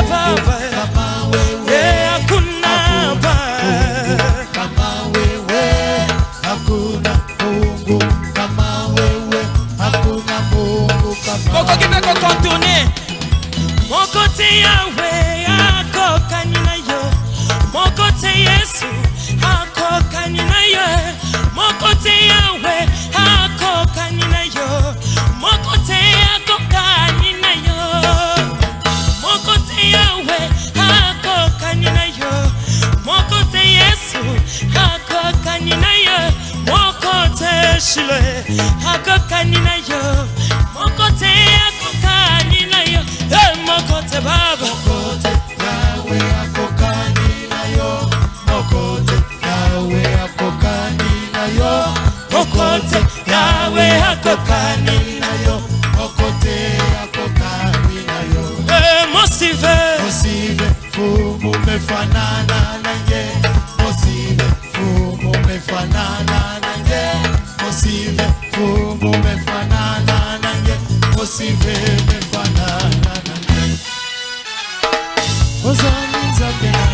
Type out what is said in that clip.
Baba, kama wewe, hakuna Baba kama wewe, hakuna Mungu kama wewe, hakuna Mungu kama Koko kibe koko tourner. Mon côté Yahweh, ako kanina yo. Mon côté Yesu, ako kanina yo. Mon côté Yahweh, ako kanina yo. Mon côté ako kanina yo. Mon côté Yahweh, ako kanina yo. Mon côté Yesu, ako kanina yo. Mon côté Shile, ako kanina yo. Mon côté ako kanina yo. Mon côté Baba, Mokote Yahweh ako kanina yo, Mokote Yahweh ako kanina yo, Mokote Yahweh ako kanina yo, Mokote ako kanina yo. Mosive, Mosive fumu mefanana nange, Mosive fumu mefanana nange, Mosive fumu mefanana nange, Mosive mefanana nange. Ozani zabena